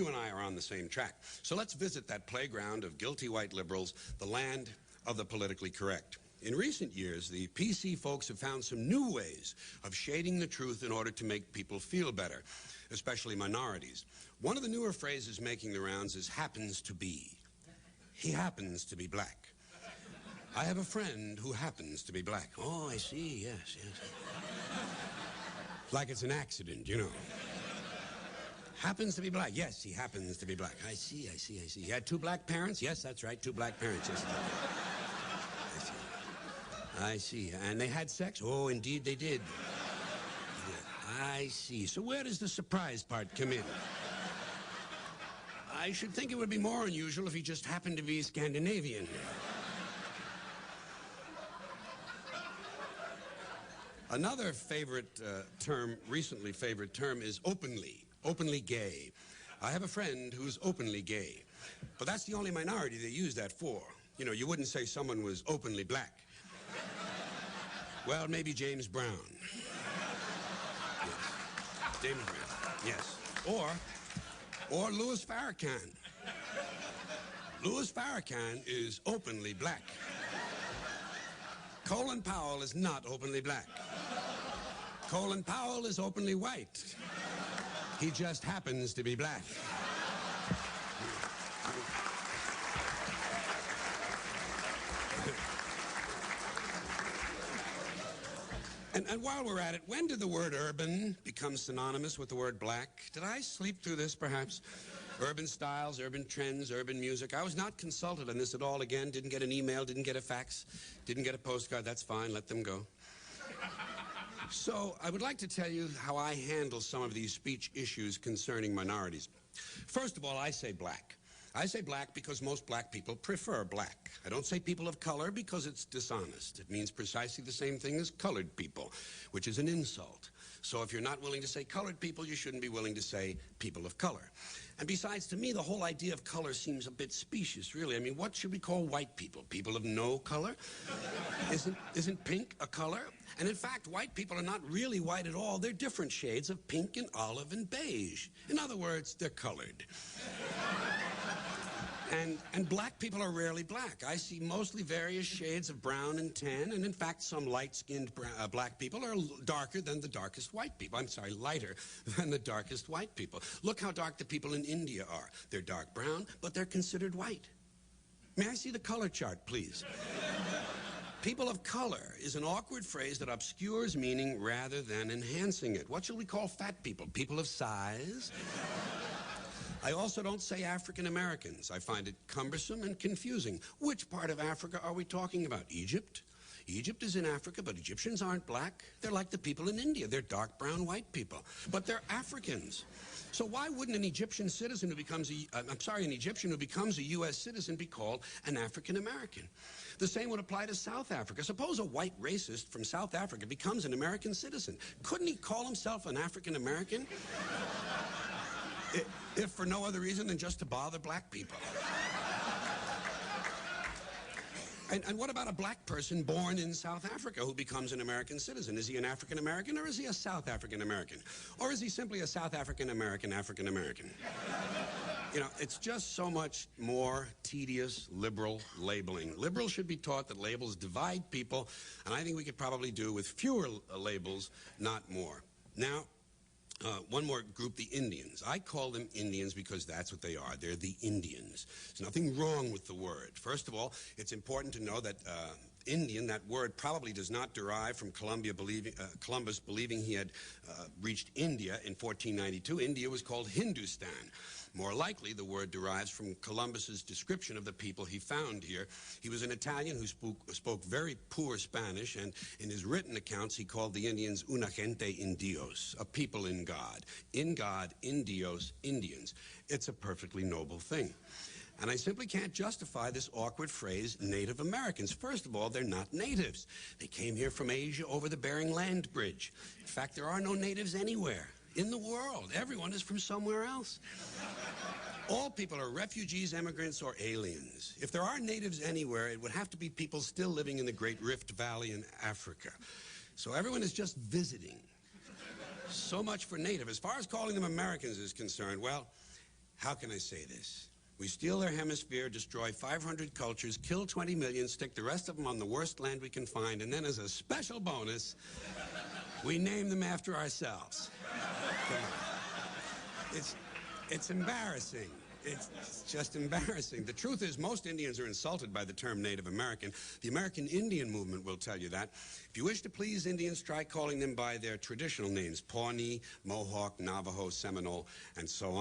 you and I are on the same track. So let's visit that playground of guilty white liberals, the land of the politically correct. In recent years, the PC folks have found some new ways of shading the truth in order to make people feel better, especially minorities. One of the newer phrases making the rounds is happens to be. He happens to be black. I have a friend who happens to be black. Oh, I see, yes, yes. Like it's an accident, you know. Happens to be black. Yes, he happens to be black. I see, I see, I see. He had 2 black parents? Yes, that's right, 2 black parents. Yes, I see. And they had sex? Oh, indeed they did. Yeah, I see. So where does the surprise part come in? I should think it would be more unusual if he just happened to be Scandinavian. Another favorite term, recently favorite term, is openly gay. I have a friend who's openly gay. But that's the only minority they use that for. You know, you wouldn't say someone was openly black. Well, maybe James Brown. Yes. James Brown, yes. Or Louis Farrakhan. Louis Farrakhan is openly black. Colin Powell is not openly black. Colin Powell is openly white. He just happens to be black. And while we're at it, when did the word urban become synonymous with the word black? Did I sleep through this, perhaps? Urban styles, urban trends, urban music. I was not consulted on this at all again. Didn't get an email, didn't get a fax, didn't get a postcard. That's fine, let them go. So I would like to tell you how I handle some of these speech issues concerning minorities. First of all, I say black. I say black because most black people prefer black. I don't say people of color because it's dishonest. It means precisely the same thing as colored people, which is an insult. So if you're not willing to say colored people, you shouldn't be willing to say people of color. And besides, to me, the whole idea of color seems a bit specious, really. I mean, what should we call white people? People of no color? Isn't pink a color? And in fact, white people are not really white at all. They're different shades of pink and olive and beige. In other words, they're colored. And black people are rarely black. I see mostly various shades of brown and tan, and in fact, some light-skinned black people are darker than the darkest white people. I'm sorry, lighter than the darkest white people. Look how dark the people in India are. They're dark brown, but they're considered white. May I see the color chart, please? People of color is an awkward phrase that obscures meaning rather than enhancing it. What shall we call fat people? People of size? I also don't say African Americans. I find it cumbersome and confusing. Which part of Africa are we talking about? Egypt? Egypt is in Africa, but Egyptians aren't black. They're like the people in India. They're dark brown white people. But they're Africans. So why wouldn't an Egyptian citizen who becomes an Egyptian who becomes a U.S. citizen be called an African American? The same would apply to South Africa. Suppose a white racist from South Africa becomes an American citizen. Couldn't he call himself an African American? If for no other reason than just to bother black people. And what about a black person born in South Africa who becomes an American citizen? Is he an African American or is he a South African American? Or is he simply a South African American African American? You know, it's just so much more tedious liberal labeling. Liberals should be taught that labels divide people, and I think we could probably do with fewer labels, not more. Now, one more group, the Indians. I call them Indians because that's what they are. They're the Indians. There's nothing wrong with the word. First of all, it's important to know that Indian, that word probably does not derive from Columbus believing he had reached India in 1492. India was called Hindustan. More likely, the word derives from Columbus's description of the people he found here. He was an Italian who spoke very poor Spanish, and in his written accounts, he called the Indians una gente in Dios, a people in God. In God, in Dios, Indians. It's a perfectly noble thing. And I simply can't justify this awkward phrase, Native Americans. First of all, they're not natives. They came here from Asia over the Bering Land Bridge. In fact, there are no natives anywhere in the world. Everyone is from somewhere else. All people are refugees, immigrants, or aliens. If there are natives anywhere, it would have to be people still living in the Great Rift Valley in Africa. So everyone is just visiting. So much for native. As far as calling them Americans is concerned, well, how can I say this? We steal their hemisphere, destroy 500 cultures, kill 20 million, stick the rest of them on the worst land we can find, and then as a special bonus, we name them after ourselves. It's embarrassing. It's just embarrassing. The truth is, most Indians are insulted by the term Native American. The American Indian movement will tell you that. If you wish to please Indians, try calling them by their traditional names: Pawnee, Mohawk, Navajo, Seminole, and so on.